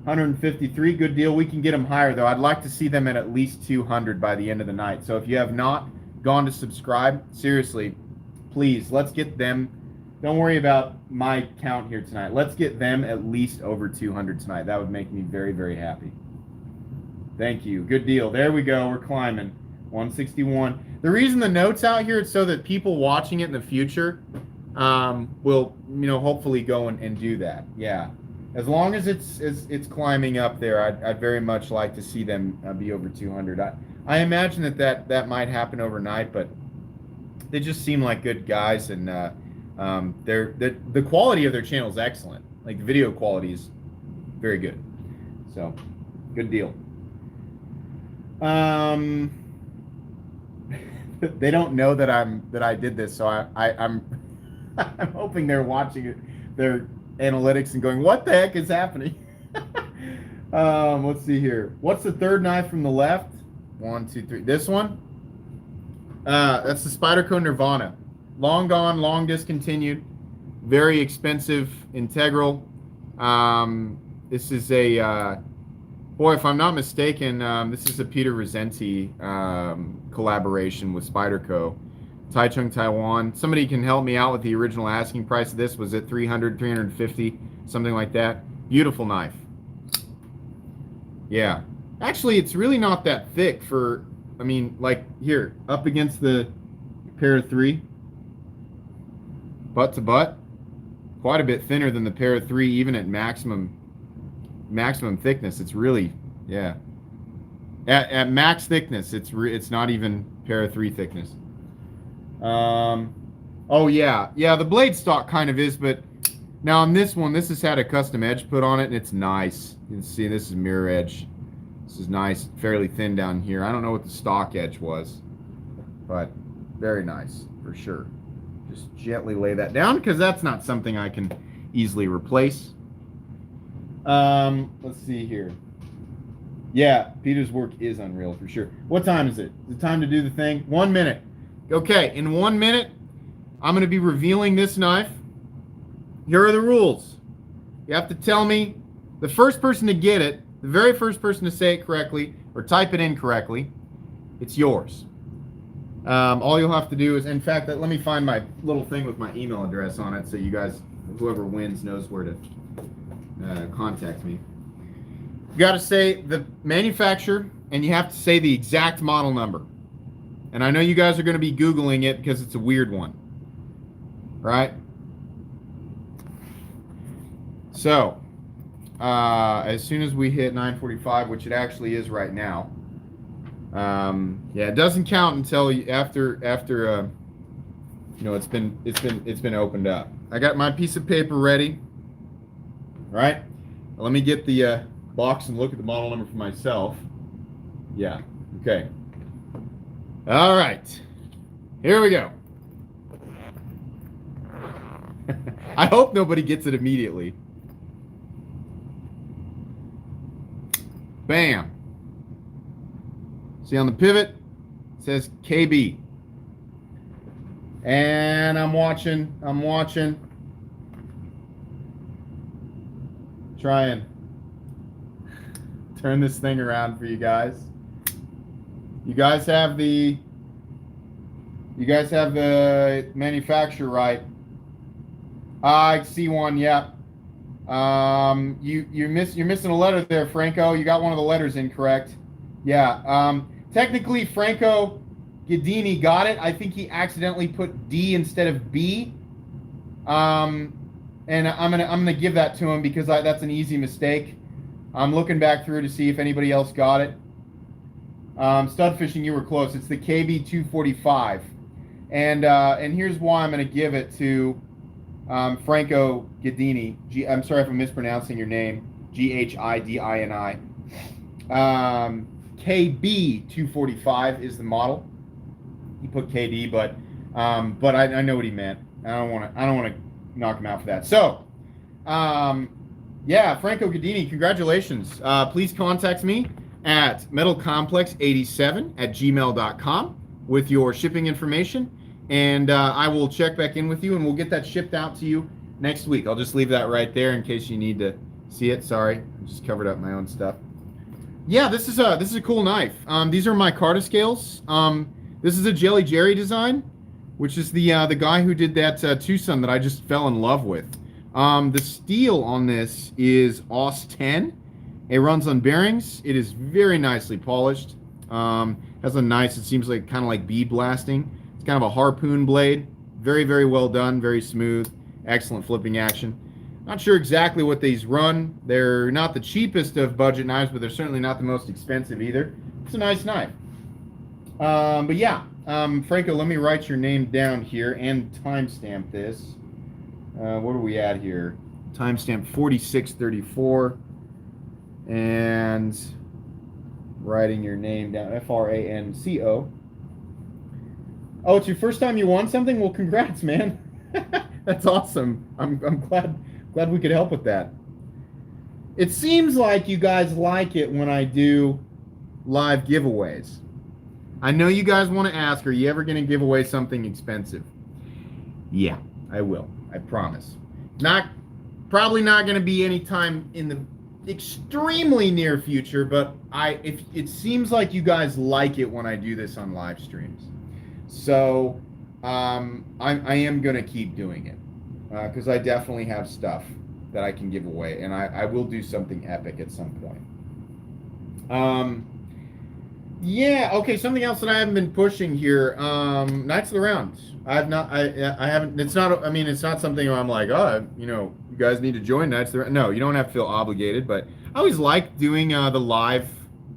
153, good deal. We can get them higher, though. I'd like to see them at least 200 by the end of the night. So if you have not gone to subscribe, seriously, please, let's get them. Don't worry about my count here tonight. Let's get them at least over 200 tonight. That would make me very, very happy. Thank you. Good deal. There we go. We're climbing. 161. The reason the note's out here is so that people watching it in the future will, you know, hopefully go and do that. Yeah. As long as it's climbing up there, I'd very much like to see them be over 200. I imagine that might happen overnight, but they just seem like good guys, and the quality of their channel is excellent. Like, the video quality is very good. So, good deal. They don't know that I did this, so I'm I'm hoping they're watching it, their analytics, and going, what the heck is happening? Let's see here. What's the third knife from the left? 1, 2, 3. This one? That's the Spyderco Nirvana. Long gone, long discontinued. Very expensive integral. This is a boy, if I'm not mistaken, this is a Peter Resenti collaboration with Spyderco. Taichung, Taiwan. Somebody can help me out with the original asking price of this. Was it 300, 350, something like that? Beautiful knife. Yeah. Actually, it's really not that thick for, I mean, like, here, up against the pair of 3, butt to butt, quite a bit thinner than the pair of 3, even at maximum thickness. It's really, yeah. At max thickness, it's not even pair of 3 thickness. Oh yeah, the blade stock kind of is, but now on this one, this has had a custom edge put on it, and it's nice. You can see this is mirror edge. This is nice, fairly thin down here. I don't know what the stock edge was, but very nice for sure. Just gently lay that down because that's not something I can easily replace. Let's see here. Yeah, Peter's work is unreal for sure. What time is it? Is it time to do the thing? 1 minute. Okay, in 1 minute, I'm going to be revealing this knife. Here are the rules. You have to tell me the first person to get it, the very first person to say it correctly or type it in correctly, it's yours. All you'll have to do is, in fact, let me find my little thing with my email address on it so you guys, whoever wins, knows where to contact me. You got to say the manufacturer, and you have to say the exact model number. And I know you guys are going to be Googling it because it's a weird one, right? So, as soon as we hit 9:45, which it actually is right now, yeah, it doesn't count until after you know, it's been opened up. I got my piece of paper ready, right? Let me get the box and look at the model number for myself. Yeah, okay. All right, here we go. I hope nobody gets it immediately. Bam. See on the pivot, it says KB. And I'm watching. Try and turn this thing around for you guys. You guys have the manufacturer right. I see one. Yeah. You're missing a letter there, Franco. You got one of the letters incorrect. Yeah. Technically, Franco Gadini got it. I think he accidentally put D instead of B. Um, and I'm gonna give that to him because that's an easy mistake. I'm looking back through to see if anybody else got it. Stud fishing, you were close. It's the KB 245, and here's why I'm gonna give it to Franco Gadini. I'm sorry if I'm mispronouncing your name. Ghidini. KB 245 is the model. He put KD, but I know what he meant. I don't want to knock him out for that. So, yeah, Franco Gadini, congratulations. Please contact me at metalcomplex87@gmail.com with your shipping information, and I will check back in with you, and we'll get that shipped out to you next week. I'll just leave that right there in case you need to see it. Sorry, I just covered up my own stuff. Yeah, this is a cool knife. These are my Carta scales. This is a Jelly Jerry design, which is the guy who did that Tucson that I just fell in love with. The steel on this is AUS 10. It runs on bearings. It is very nicely polished. Has a nice, it seems like kind of like bead blasting. It's kind of a harpoon blade. Very, very well done. Very smooth. Excellent flipping action. Not sure exactly what these run. They're not the cheapest of budget knives, but they're certainly not the most expensive either. It's a nice knife. But yeah, Franco, let me write your name down here and timestamp this. What are we at here? Timestamp 4634. And writing your name down, Franco. Oh, it's your first time you won something? Well, congrats, man. That's awesome. I'm glad we could help with that. It seems like you guys like it when I do live giveaways. I know you guys want to ask, are you ever going to give away something expensive? Yeah, I will. I promise. Probably not going to be any time in the extremely near future, but if it seems like you guys like it when I do this on live streams. So I am going to keep doing it because I definitely have stuff that I can give away, and I will do something epic at some point. Yeah, okay, something else that I haven't been pushing here. Knights of the Round. I haven't, it's not, I mean, it's not something where I'm like, oh, you guys need to join Knights of the Round. No, you don't have to feel obligated, but I always like doing the live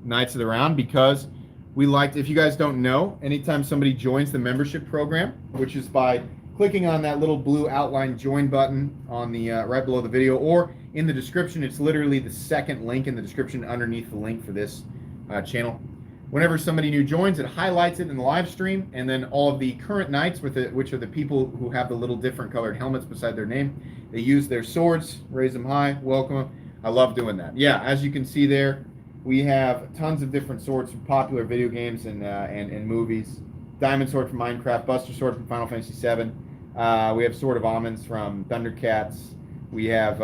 Knights of the Round because we like, if you guys don't know, anytime somebody joins the membership program, which is by clicking on that little blue outline join button on the right below the video, or in the description, it's literally the second link in the description underneath the link for this channel. Whenever somebody new joins, it highlights it in the live stream, and then all of the current knights, which are the people who have the little different colored helmets beside their name, they use their swords, raise them high, welcome them. I love doing that. Yeah, as you can see there, we have tons of different swords from popular video games and movies. Diamond Sword from Minecraft, Buster Sword from Final Fantasy VII. We have Sword of Omens from Thundercats. We have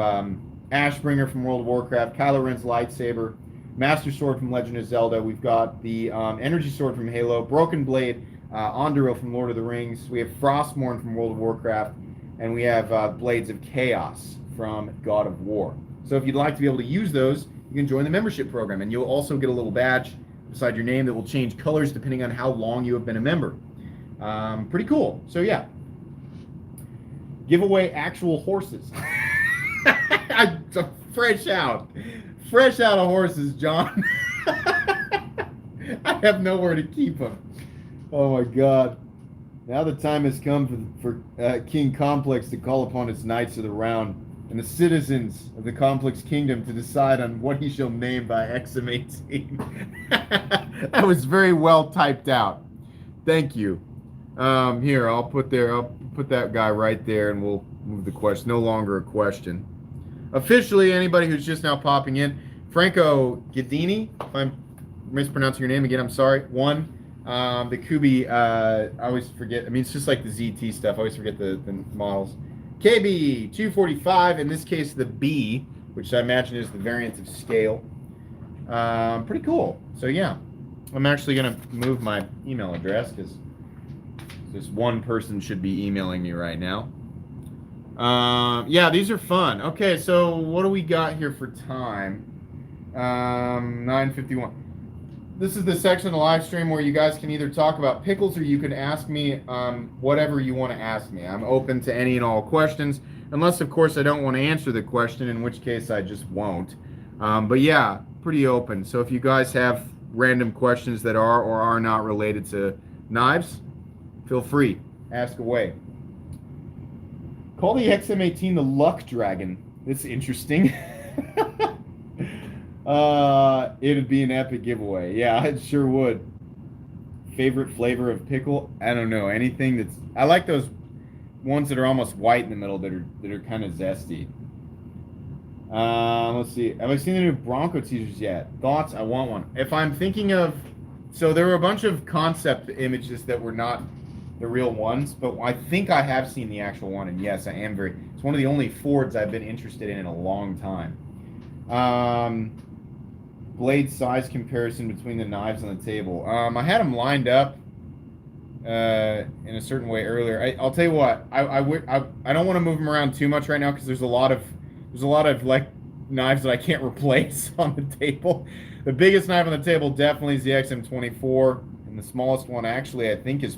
Ashbringer from World of Warcraft, Kylo Ren's lightsaber, Master Sword from Legend of Zelda. We've got the Energy Sword from Halo, Broken Blade, Anduril from Lord of the Rings. We have Frostmourne from World of Warcraft, and we have Blades of Chaos from God of War. So if you'd like to be able to use those, you can join the membership program, and you'll also get a little badge beside your name that will change colors depending on how long you have been a member. Pretty cool. So yeah, give away actual horses. I'm fresh out of horses, John. I have nowhere to keep them. Oh my God. Now the time has come for King Complex to call upon its Knights of the Round and the citizens of the Complex Kingdom to decide on what he shall name by XM18. That was very well typed out. Thank you. Here, I'll put that guy right there, and we'll move the question. No longer a question. Officially, anybody who's just now popping in, Franco Gadini, if I'm mispronouncing your name again, I'm sorry. The Kubi, I always forget. I mean, it's just like the ZT stuff. I always forget the models. KB 245, in this case the B, which I imagine is the variant of scale. Pretty cool. So yeah, I'm actually going to move my email address because this one person should be emailing me right now. Yeah, these are fun. Okay, so what do we got here for time? 9:51. This is the section of the live stream where you guys can either talk about pickles or you can ask me whatever you want to ask me. I'm open to any and all questions, unless, of course, I don't want to answer the question, in which case I just won't. But yeah, pretty open. So if you guys have random questions that are or are not related to knives, feel free. Ask away. Call the XM18 the Luck Dragon. That's interesting. It'd be an epic giveaway. Yeah, it sure would. Favorite flavor of pickle? I don't know. Anything that's... I like those ones that are almost white in the middle that are kind of zesty. Let's see. Have I seen the new Bronco teasers yet? Thoughts? I want one. If I'm thinking of... So there were a bunch of concept images that were not the real ones, but I think I have seen the actual one, and yes, I am very... It's one of the only Fords I've been interested in a long time. Blade size comparison between the knives on the table. I had them lined up in a certain way earlier. I'll tell you what. I don't want to move them around too much right now because there's a lot of like knives that I can't replace on the table. The biggest knife on the table definitely is the XM24, and the smallest one actually I think is,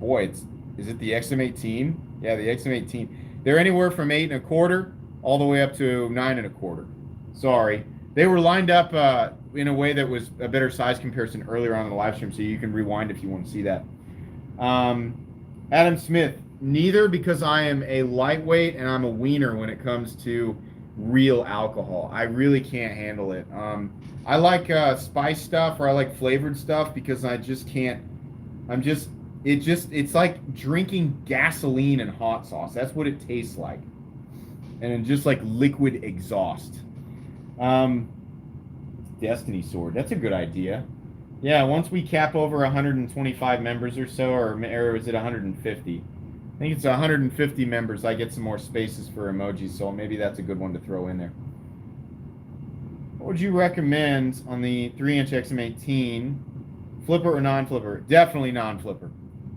is it the XM18? Yeah, the XM18. They're anywhere from 8 1/4 all the way up to 9 1/4. Sorry. They were lined up in a way that was a better size comparison earlier on in the live stream, so you can rewind if you want to see that. Adam Smith, neither, because I am a lightweight and I'm a wiener when it comes to real alcohol. I really can't handle it. I like spice stuff, or I like flavored stuff, because I just can't. It's like drinking gasoline and hot sauce. That's what it tastes like. And just like liquid exhaust. Destiny Sword. That's a good idea. Yeah, once we cap over 125 members or so, or is it 150? I think it's 150 members. I get some more spaces for emojis, so maybe that's a good one to throw in there. What would you recommend on the 3-inch XM18? Flipper or non-flipper? Definitely non-flipper.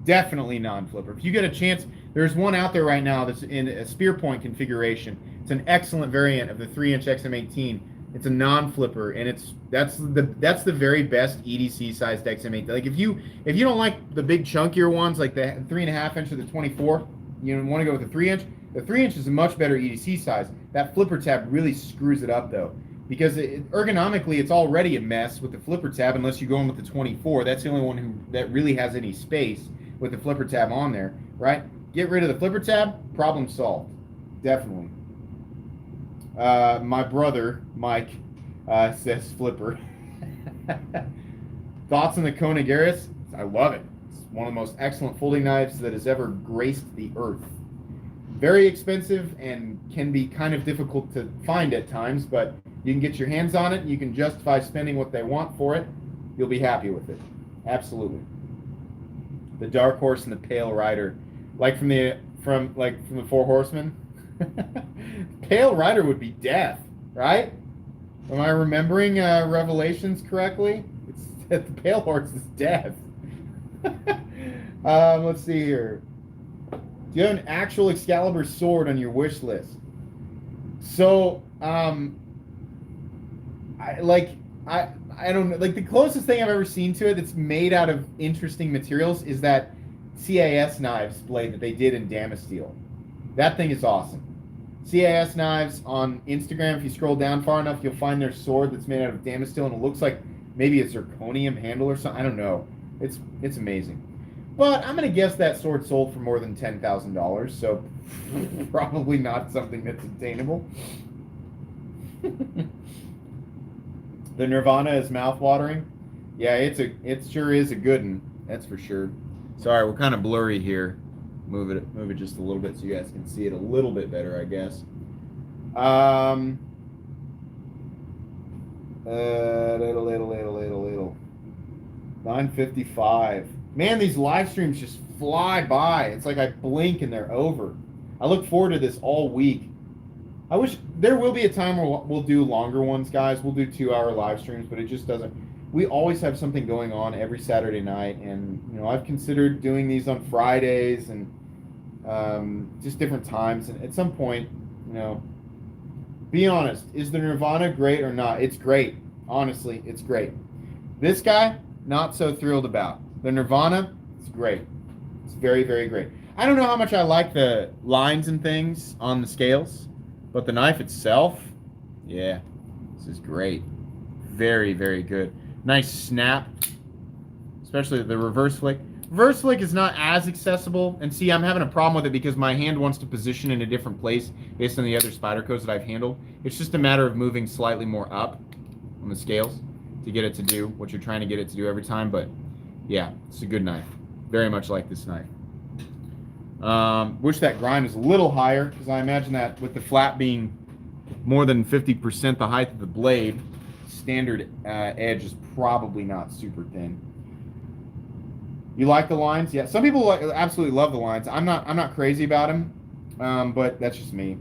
Definitely non-flipper. If you get a chance, there's one out there right now that's in a spear point configuration. It's an excellent variant of the 3-inch XM18. It's a non-flipper, and that's the very best EDC sized XM18. Like if you don't like the big chunkier ones like the 3.5 inch or the 24, you want to go with the 3-inch. The 3-inch is a much better EDC size. That flipper tab really screws it up though, because ergonomically it's already a mess with the flipper tab unless you go in with the 24. That's the only one that really has any space with the flipper tab on there, right? Get rid of the flipper tab, problem solved. Definitely. My brother, Mike, says flipper. Thoughts on the Koenig Aris? I love it. It's one of the most excellent folding knives that has ever graced the earth. Very expensive and can be kind of difficult to find at times, but you can get your hands on it and you can justify spending what they want for it. You'll be happy with it. Absolutely. The Dark Horse and the Pale Rider. Like from the Four Horsemen? Pale Rider would be death, right? Am I remembering Revelations correctly? The Pale Horse is death. Let's see here. Do you have an actual Excalibur sword on your wish list? So, I don't know. Like the closest thing I've ever seen to it that's made out of interesting materials is that CAS knives blade that they did in Damasteel. That thing is awesome. CAS knives on Instagram, if you scroll down far enough, you'll find their sword that's made out of Damasteel, and it looks like maybe a zirconium handle or something. I don't know. It's amazing. But I'm going to guess that sword sold for more than $10,000, so probably not something that's attainable. The Nirvana is mouth-watering. Yeah, it sure is a good one. That's for sure. Sorry, we're kind of blurry here. Move it just a little bit so you guys can see it a little bit better, I guess. Little. 9:55. Man, these live streams just fly by. It's like I blink and they're over. I look forward to this all week. I wish there will be a time where we'll do longer ones, guys. We'll do 2-hour live streams, but it just doesn't. We always have something going on every Saturday night, and I've considered doing these on Fridays, and just different times. And at some point, you know, be honest, is the Nirvana great or not? It's great. Honestly, it's great. This guy, not so thrilled about. The Nirvana, it's great. It's very, very great. I don't know how much I like the lines and things on the scales, but the knife itself, yeah, this is great. Very, very good. Nice snap, especially the reverse flick. Reverse flick is not as accessible, and see, I'm having a problem with it because my hand wants to position in a different place based on the other Spydercos that I've handled. It's just a matter of moving slightly more up on the scales to get it to do what you're trying to get it to do every time, but yeah, it's a good knife. Very much like this knife. Wish that grind was a little higher, because I imagine that with the flat being more than 50% the height of the blade, standard edge is probably not super thin. You like the lines? Yeah, some people absolutely love the lines. I'm not crazy about them, but that's just me.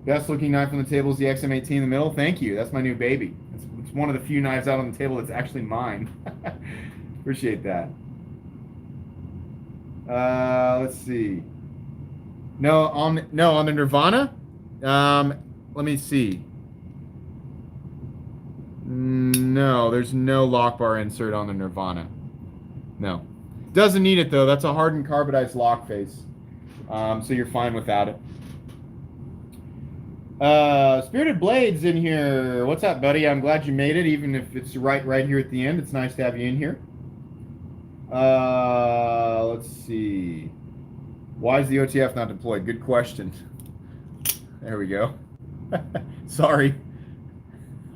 Best looking knife on the table is the XM18 in the middle. Thank you. That's my new baby. It's one of the few knives out on the table that's actually mine. Appreciate that. Let's see. No, on the Nirvana. Let me see. No, there's no lock bar insert on the Nirvana. No. Doesn't need it though. That's a hardened carbidized lock face. So you're fine without it. Spirited Blades in here. What's up, buddy? I'm glad you made it, even if it's right here at the end. It's nice to have you in here. Let's see. Why is the OTF not deployed? Good question. There we go. Sorry.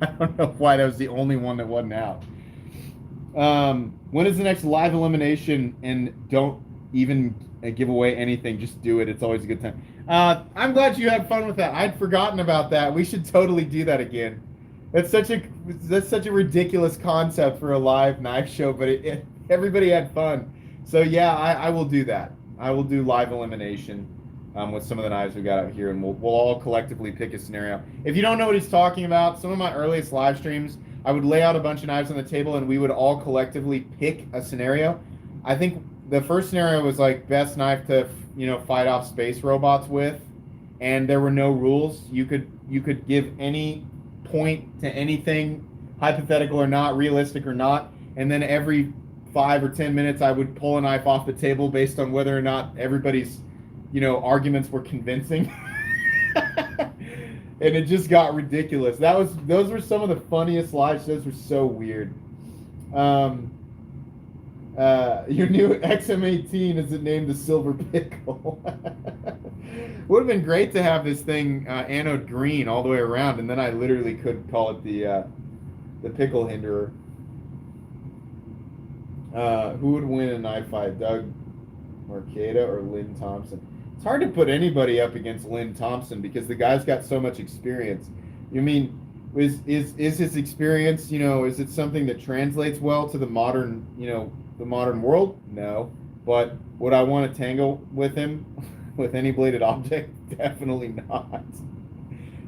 I don't know why that was the only one that wasn't out. When is the next live elimination? And don't even give away anything. Just do it. It's always a good time. I'm glad you had fun with that. I'd forgotten about that. We should totally do that again. That's such a ridiculous concept for a live knife show, but everybody had fun. So yeah, I will do that. I will do live elimination with some of the knives we got out here, and we'll all collectively pick a scenario. If you don't know what he's talking about, some of my earliest live streams, I would lay out a bunch of knives on the table, and we would all collectively pick a scenario. I think the first scenario was like best knife to fight off space robots with, and there were no rules. You could give any point to anything, hypothetical or not, realistic or not, and then every 5 or 10 minutes I would pull a knife off the table based on whether or not everybody's arguments were convincing. And it just got ridiculous. Those were some of the funniest live shows. Were so weird. Your new XM18 is it named the Silver Pickle? Would have been great to have this thing anode green all the way around, and then I literally could call it the Pickle Hinderer. Who would win a knife fight, Doug Marcada or Lynn Thompson? It's hard to put anybody up against Lynn Thompson because the guy's got so much experience. You mean, is his experience, is it something that translates well to the modern, the modern world? No. But would I want to tangle with him with any bladed object? Definitely not.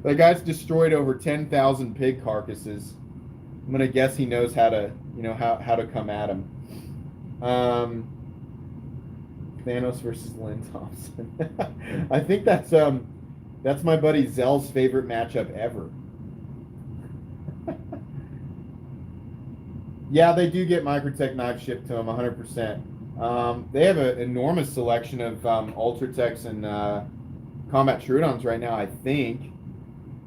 The guy's destroyed over 10,000 pig carcasses. I'm gonna guess he knows how to, how to come at him. Thanos versus Lynn Thompson. I think that's my buddy Zell's favorite matchup ever. Yeah, they do get Microtech knives shipped to them 100%. They have an enormous selection of Ultratechs and Combat Trudons right now, I think.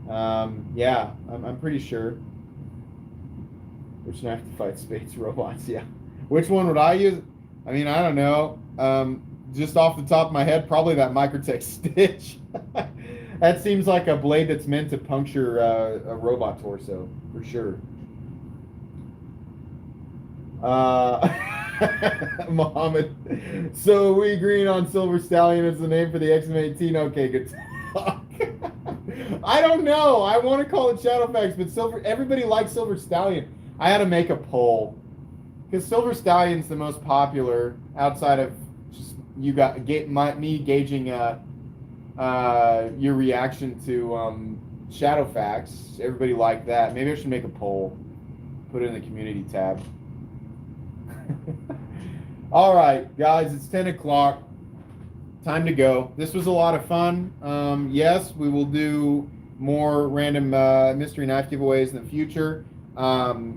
Yeah, I'm pretty sure. Which knife to fight space robots? Yeah. Which one would I use? I mean, I don't know. Just off the top of my head, probably that Microtech Stitch. That seems like a blade that's meant to puncture a robot torso, for sure. Mohammed. So we agreeing on Silver Stallion as the name for the XM18. Okay, good talk. I don't know. I want to call it Shadowfax, but everybody likes Silver Stallion. I had to make a poll because Silver Stallion's the most popular outside of just me gauging your reaction to Shadowfax. Everybody liked that. Maybe I should make a poll, put it in the community tab. All right, guys, it's 10 o'clock. Time to go. This was a lot of fun. Yes, we will do more random mystery knife giveaways in the future.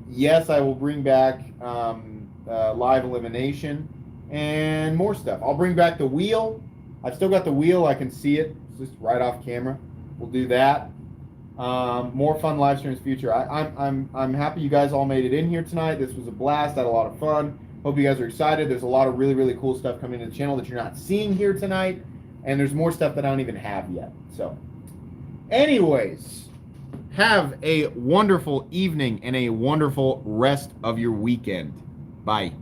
Yes, I will bring back live elimination and more stuff. I'll bring back the wheel. I've still got the wheel. I can see it. It's just right off camera. We'll do that. More fun live streams future. I'm happy you guys all made it in here tonight. This was a blast. I had a lot of fun. Hope you guys are excited. There's a lot of really, really cool stuff coming to the channel that you're not seeing here tonight. And there's more stuff that I don't even have yet. So, anyways, have a wonderful evening and a wonderful rest of your weekend. Bye.